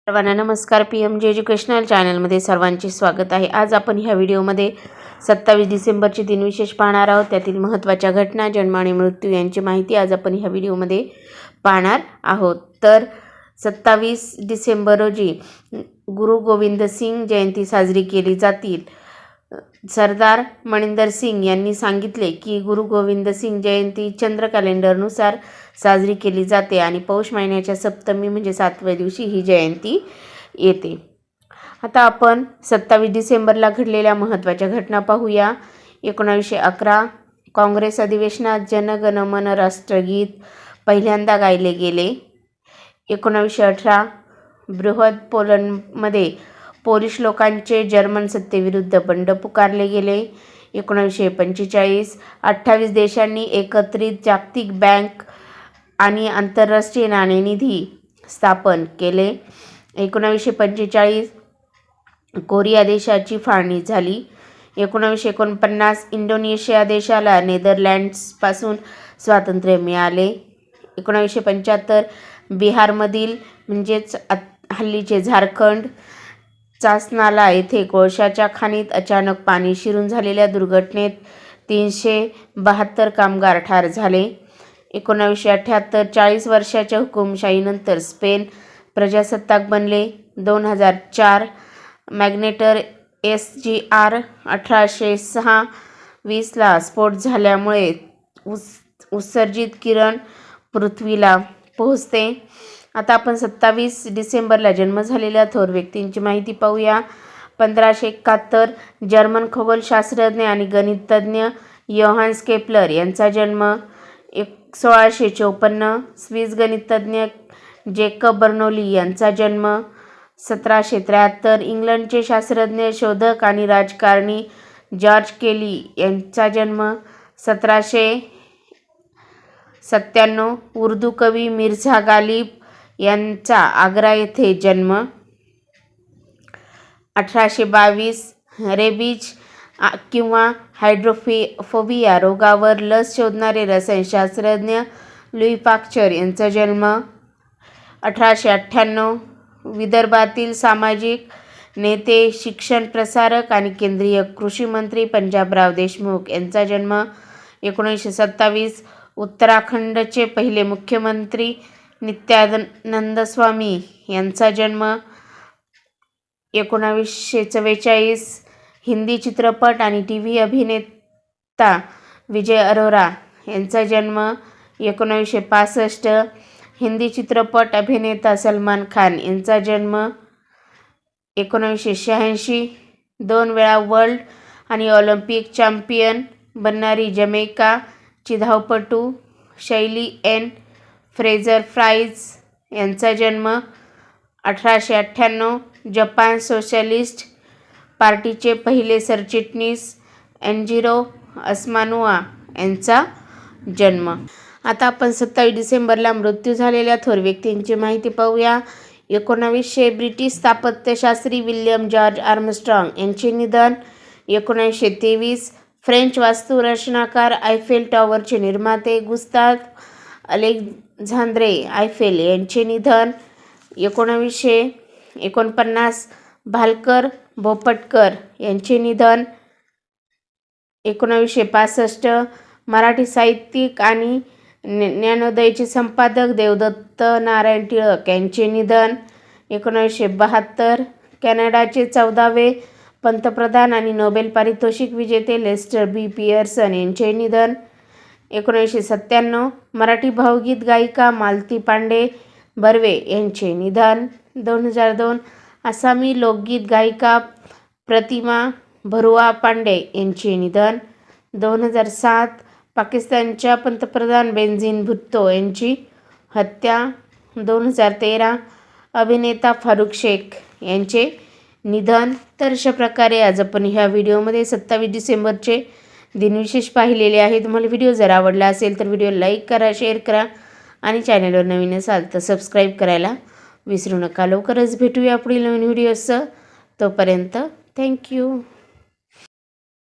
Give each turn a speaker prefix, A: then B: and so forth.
A: सर्वांना नमस्कार. PMJ educational चॅनलमध्ये सर्वांचे स्वागत आहे. आज आपण ह्या व्हिडिओमध्ये 27 डिसेंबरचे दिनविशेष पाहणार आहोत. त्यातील महत्त्वाच्या घटना, जन्म आणि मृत्यू यांची माहिती आज आपण ह्या व्हिडिओमध्ये पाहणार आहोत. तर 27 डिसेंबर रोजी गुरु गोविंद सिंग जयंती साजरी केली जातील. सरदार मनिंदर सिंग यांनी सांगितले की गुरु गोविंद सिंग जयंती चंद्र कॅलेंडरनुसार साजरी केली जाते आणि पौष महिन्याच्या सप्तमी म्हणजे 7व्या दिवशी ही जयंती येते. आता आपण 27 डिसेंबरला घडलेल्या महत्त्वाच्या घटना पाहूया. 1911 काँग्रेस अधिवेशनात जन गण मन राष्ट्रगीत पहिल्यांदा गायले गेले. 1918 बृहद पोलंडमध्ये पोलिश लोकांचे जर्मन सत्तेविरुद्ध बंड पुकारले गेले. 1945 28 देशांनी एकत्रित जागतिक बँक आणि आंतरराष्ट्रीय नाणेनिधी स्थापन केले. 1945 कोरिया देशाची फाळणी झाली. 1949 इंडोनेशिया देशाला नेदरलँड्सपासून स्वातंत्र्य मिळाले. 1975 बिहारमधील म्हणजेच हल्लीचे झारखंड चासनाला येथे कोळशाच्या खाणीत अचानक पाणी शिरून झालेल्या दुर्घटनेत 372 कामगार ठार झाले. 1978 40 वर्षाच्या हुकुमशाहीनंतर स्पेन प्रजासत्ताक बनले. 2004 मॅग्नेटर SGR 1826ला स्फोट झाल्यामुळे उत्सर्जित किरण पृथ्वीला पोहोचते. आता आपण 27 डिसेंबरला जन्म झालेल्या थोर व्यक्तींची माहिती पाहूया. 1571 जर्मन खगोलशास्त्रज्ञ आणि गणितज्ञ योहान्स केपलर यांचा जन्म. 1654 स्विस गणितज्ञ जेकब बर्नौली यांचा जन्म. 1773 इंग्लंडचे शास्त्रज्ञ, शोधक आणि राजकारणी जॉर्ज केली यांचा जन्म. 1797 उर्दू कवी मिर्झा गालिब यांचा आग्रा येथे जन्म. 1822 रेबीज किंवा हायड्रोफोबिया रोगावर लस शोधणारे रसायनशास्त्रज्ञ लुई पाश्चर यांचा जन्म. 1898 विदर्भातील सामाजिक नेते, शिक्षण प्रसारक आणि केंद्रीय कृषी मंत्री पंजाबराव देशमुख यांचा जन्म. 1927 उत्तराखंडचे पहिले मुख्यमंत्री नित्यानंद स्वामी यांचा जन्म. 1944 हिंदी चित्रपट आणि TV अभिनेता विजय अरोरा यांचा जन्म. 1965 हिंदी चित्रपट अभिनेता सलमान खान यांचा जन्म. 1986 2 वेळा वर्ल्ड आणि ऑलिम्पिक चॅम्पियन बनणारी जमैकाची धावपटू शैली एन फ्रेझर प्राइस यांचा जन्म. 1898 जपान सोशलिस्ट पार्टीचे पहिले सरचिटणीस एनजिरो असामानुआ यांचा जन्म. आता आपण 27 डिसेंबरला मृत्यू झालेल्या थोर व्यक्तींची माहिती पाहूया. 1900 ब्रिटिश स्थापत्यशास्त्री विल्यम जॉर्ज आर्मस्ट्रॉंग यांचे निधन. 1923 फ्रेंच वास्तुरचनाकार आयफेल टॉवरचे निर्माते गुस्ताव अलेक्झांद्रे आयफेल यांचे निधन. 1949 भालकर भोपटकर यांचे निधन. 1965 मराठी साहित्यिक आणि ज्ञानोदयचे संपादक देवदत्त नारायण टिळक यांचे निधन. 1972 कॅनडाचे 14वे पंतप्रधान आणि नोबेल पारितोषिक विजेते लेस्टर B. पियर्सन यांचे निधन. 1997 मराठी भावगीत गायिका मालती पांडे बर्वे यांचे निधन. 2002 आसामी लोकगीत गायिका प्रतिमा बरुआ पांडे यांचे निधन. 2007 पाकिस्तानच्या पंतप्रधान बेनझीर भुट्टो यांची हत्या. 2013 अभिनेता फारुख शेख यांचे निधन. तर अशा प्रकारे आज आपण ह्या व्हिडिओमध्ये 27 डिसेंबरचे दिनविशेष पाहिलेले आहे. तुम्हाला व्हिडिओ जर आवडला असेल तर व्हिडिओ लाईक करा, शेअर करा आणि चॅनलवर नवीन असाल तर सबस्क्राईब करायला विसरू नका. लवकरच भेटूया पुढील नवीन व्हिडिओसह. तोपर्यंत थँक्यू.